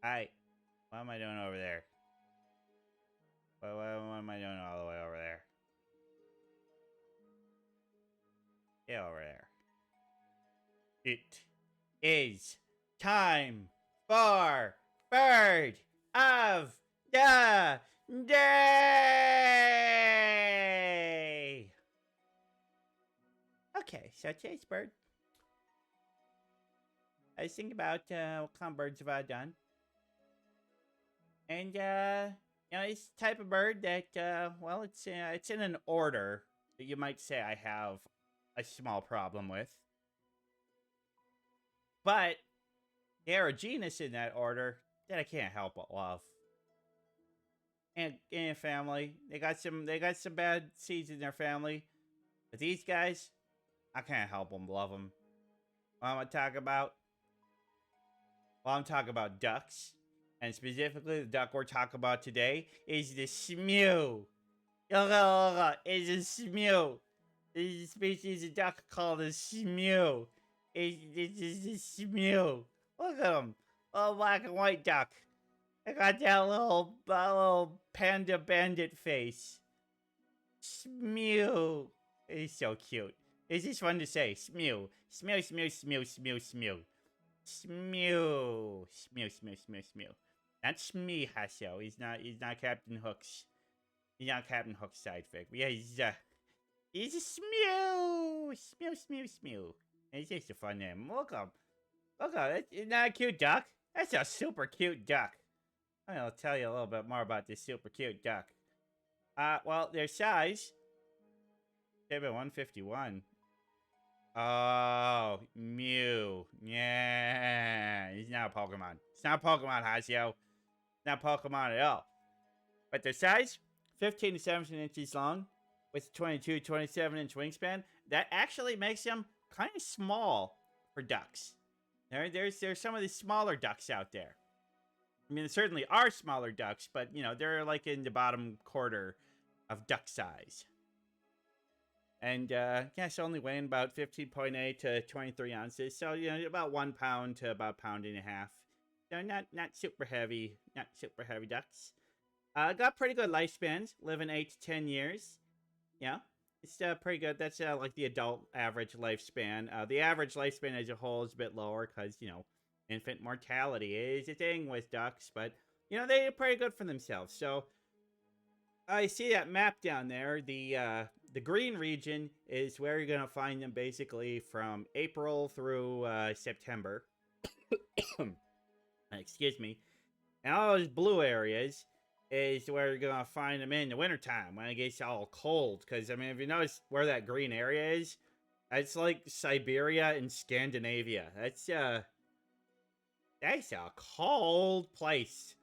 What am I doing over there? What am I doing all the way over there? Get over there. It is time for Bird of the Day! Okay, so today's bird. I was thinking about what kind of birds have I done. And, it's the type of bird that, well, it's in an order that you might say I have a small problem with. But they're a genus in that order that I can't help but love. And in a family, they got some bad seeds in their family. But these guys, I can't help them love them. What am I talking about? Well, I'm talking about ducks. And specifically, the duck we're talking about today is the Smew. It's a Smew. This is a species of duck called a Smew. It's a Smew. Look at him. Little black and white duck. I got that little panda bandit face. Smew. He's so cute. It's just fun to say. Smew. Smew, Smew, Smew, Smew, Smew. Smew. Smew, Smew, Smew, Smew. That's Smee Hasso. He's not Captain Hook's. He's not Captain Hook's sidekick. Yeah, he's a Smew. Smew, Smew, Smew. It's just a fun name. Look up. Look up. That's not a cute duck. That's a super cute duck. I'll tell you a little bit more about this super cute duck. Well, their size. They've been 151. Oh, Mew. Yeah. He's not a Pokemon. It's not a Pokemon, Hasio. Not Pokemon at all. But their size, 15 to 17 inches long, with 22, 27-inch wingspan. That actually makes them kind of small for ducks. There's some of the smaller ducks out there. I mean, there certainly are smaller ducks, but, they're like in the bottom quarter of duck size. And, yes, only weighing about 15.8 to 23 ounces. So, about 1 pound to about a pound and a half. They're not super heavy, ducks. Got pretty good lifespans, living 8 to 10 years. Yeah, it's pretty good. That's like the adult average lifespan. The average lifespan as a whole is a bit lower because, infant mortality is a thing with ducks. But, they're pretty good for themselves. So, I see that map down there. The green region is where you're going to find them basically from April through September. Excuse me. And all those blue areas is where you're going to find them in the wintertime when it gets all cold. Because, I mean, if you notice where that green area is, it's like Siberia and Scandinavia. That's a cold place.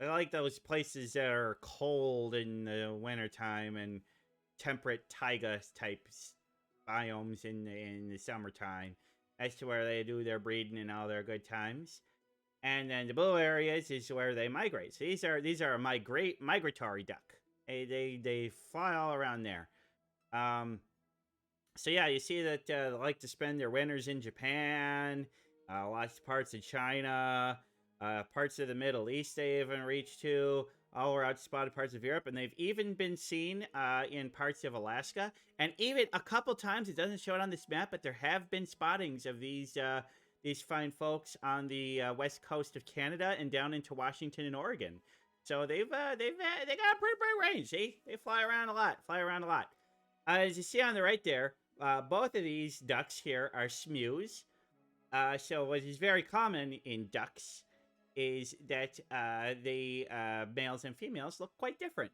I like those places that are cold in the wintertime and temperate taiga type biomes in the summertime. That's where they do their breeding and all their good times. And then the blue areas is where they migrate. So these are a migratory duck. They fly all around there. So yeah, you see that they like to spend their winters in Japan, lots of parts of China, parts of the Middle East they even reach to, all around spotted parts of Europe, and they've even been seen in parts of Alaska. And even a couple times, it doesn't show it on this map, but there have been spottings of these fine folks on the west coast of Canada and down into Washington and Oregon. So they got a pretty big range. See, they fly around a lot. As you see on the right there, both of these ducks here are Smews. So what is very common in ducks is that the males and females look quite different.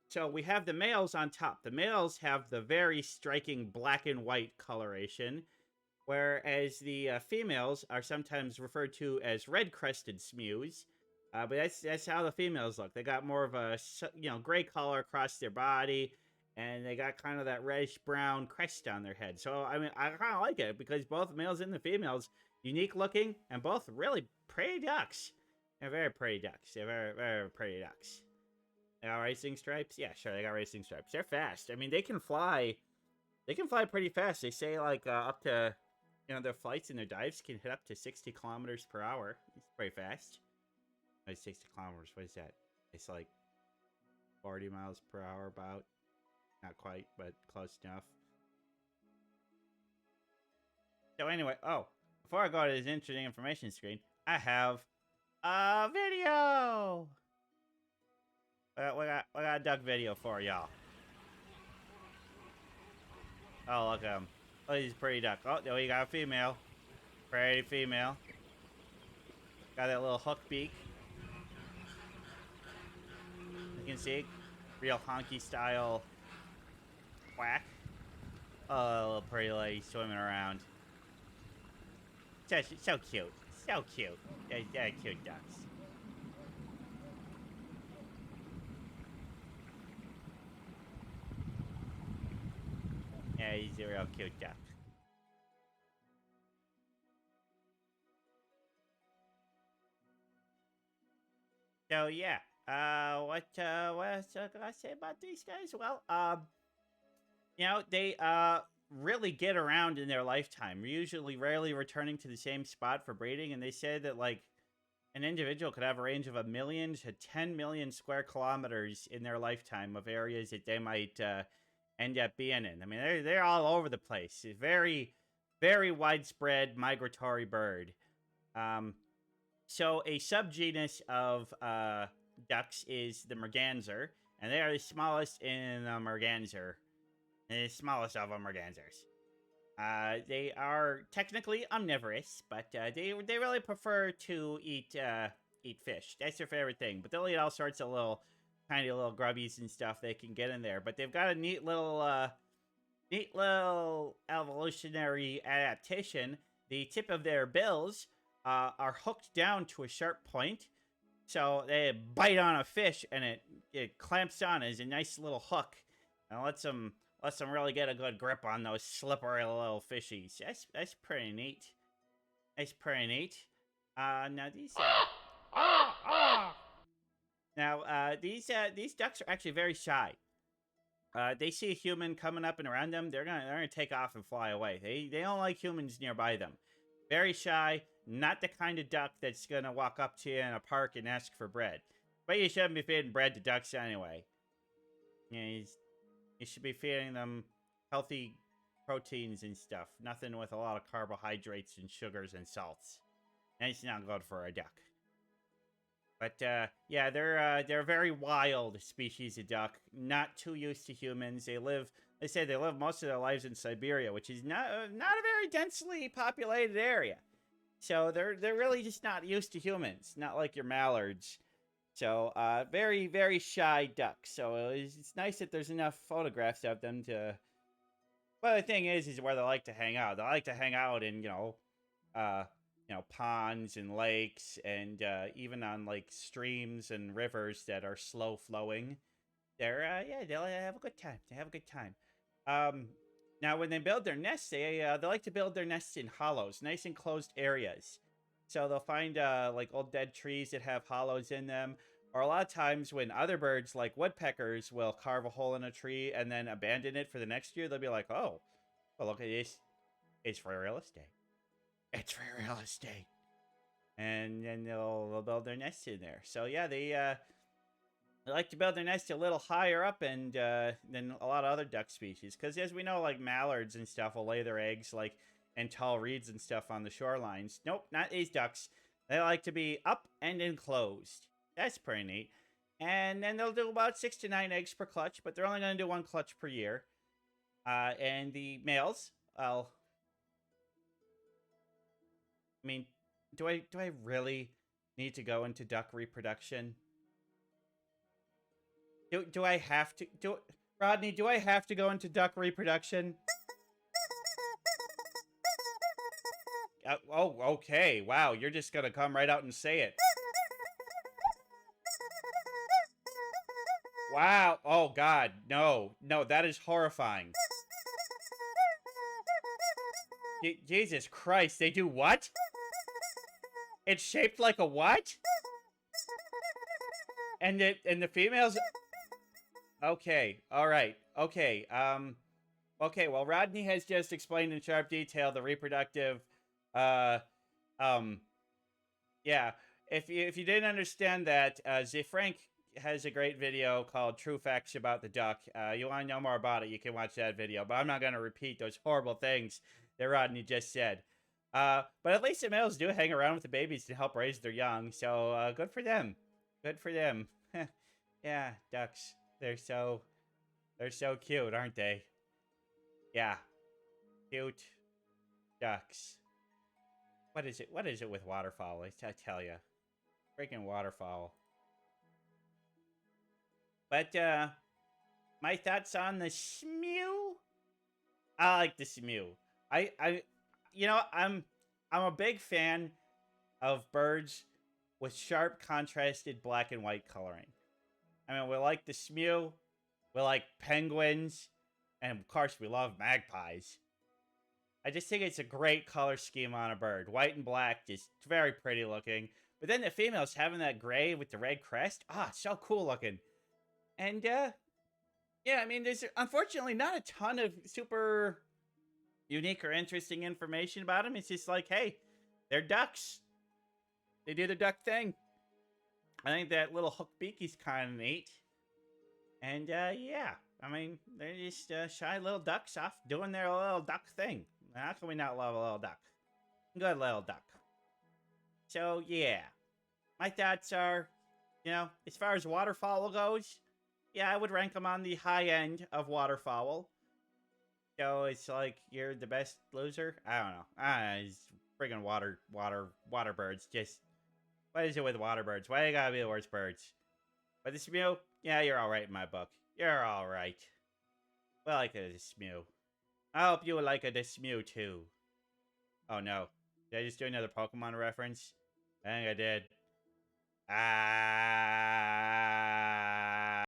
So we have the males on top. The males have the very striking black and white coloration, whereas the females are sometimes referred to as red-crested Smews. But that's how the females look. They got more of a gray color across their body, and they got kind of that reddish-brown crest on their head. So, I mean, I kind of like it because both males and the females, unique looking, and both really pretty ducks. They're very pretty ducks. They're very, very pretty ducks. They got racing stripes? Yeah, sure, they got racing stripes. They're fast. I mean, they can fly. They can fly pretty fast. They say, like, up to, their flights and their dives can hit up to 60 kilometers per hour. It's pretty fast. It's 60 kilometers. What is that? It's like 40 miles per hour, about. Not quite, but close enough. So anyway, before I go to this interesting information screen, I have a video. We got a duck video for y'all. Oh, look at him. Oh, he's a pretty duck. Oh, there we got a female. Pretty female. Got that little hook beak. You can see, real honky style quack. Oh, little pretty lady swimming around. So cute. So cute. They're cute ducks. Yeah, he's a real cute duck. So yeah, what else can I say about these guys? Well, you know, they really get around in their lifetime. Usually, rarely returning to the same spot for breeding, and they say that like an individual could have a range of 1 million to 10 million square kilometers in their lifetime of areas that they might end up being in. I mean, they're all over the place. It's very, very widespread migratory bird. So a subgenus of ducks is the merganser, and they are the smallest in the merganser. The smallest of them mergansers. They are technically omnivorous, but they really prefer to eat fish. That's their favorite thing. But they'll eat all sorts of little tiny little grubbies and stuff they can get in there. But they've got a neat little evolutionary adaptation. The tip of their bills are hooked down to a sharp point, so they bite on a fish and it clamps on as a nice little hook and lets them really get a good grip on those slippery little fishies. That's pretty neat. That's pretty neat. Now these ducks are actually very shy. They see a human coming up and around them, they're gonna take off and fly away. They don't like humans nearby them. Very shy, not the kind of duck that's gonna walk up to you in a park and ask for bread. But you shouldn't be feeding bread to ducks anyway. Yeah, you should be feeding them healthy proteins and stuff. Nothing with a lot of carbohydrates and sugars and salts. That's not good for a duck. But yeah, they're a very wild species of duck. Not too used to humans. They live most of their lives in Siberia, which is not a very densely populated area. So they're really just not used to humans. Not like your mallards. So, very, very shy ducks. So it's nice that there's enough photographs of them to... Well, the thing is where they like to hang out. They like to hang out in, ponds and lakes and even on, like, streams and rivers that are slow-flowing. They'll have a good time. They have a good time. Now, when they build their nests, they like to build their nests in hollows, nice enclosed areas. So they'll find, like, old dead trees that have hollows in them. Or a lot of times when other birds, like woodpeckers, will carve a hole in a tree and then abandon it for the next year, they'll be like, oh, well, look at this. It's for real estate. It's for real estate. And then they'll build their nests in there. So, yeah, they like to build their nest a little higher up and than a lot of other duck species. Because as we know, like, mallards and stuff will lay their eggs, like, and tall reeds and stuff on the shorelines. Nope, not these ducks. They like to be up and enclosed. That's pretty neat. And then they'll do about 6 to 9 eggs per clutch, but they're only going to do 1 clutch per year. And the males, well... I mean, do I really need to go into duck reproduction? Do I have to... Rodney, do I have to go into duck reproduction? Oh, okay. Wow, you're just gonna come right out and say it. Wow. Oh, God. No, that is horrifying. Jesus Christ, they do what? It's shaped like a what? And the females... Okay, alright, okay, okay, well, Rodney has just explained in sharp detail the reproductive, yeah, if you didn't understand that, Frank has a great video called "True Facts About the Duck." You want to know more about it? You can watch that video. But I'm not going to repeat those horrible things that Rodney just said. But at least the males do hang around with the babies to help raise their young. So good for them. Good for them. Yeah, ducks. They're so cute, aren't they? Yeah, cute ducks. What is it? What is it with waterfowl? I tell you, freaking waterfowl. But my thoughts on the Smew. I like the Smew. I, I'm a big fan of birds with sharp contrasted black and white coloring. I mean, we like the Smew, we like penguins, and of course, we love magpies. I just think it's a great color scheme on a bird. White and black, just very pretty looking. But then the females having that gray with the red crest, so cool looking. And yeah, I mean, there's unfortunately not a ton of super unique or interesting information about them. It's just like, hey, they're ducks. They do the duck thing. I think that little hook beaky's kind of neat. And yeah, I mean, they're just shy little ducks off doing their little duck thing. How can we not love a little duck? Good little duck. So yeah, my thoughts are, as far as waterfowl goes, yeah, I would rank them on the high end of waterfowl. So it's like you're the best loser. I don't know. It's friggin' water birds. Just what is it with water birds? Why you gotta be the worst birds? But the Smew, yeah, you're all right in my book. You're all right. Well, I like the Smew. I hope you like the Smew too. Oh no, did I just do another Pokemon reference? I think I did. Ah.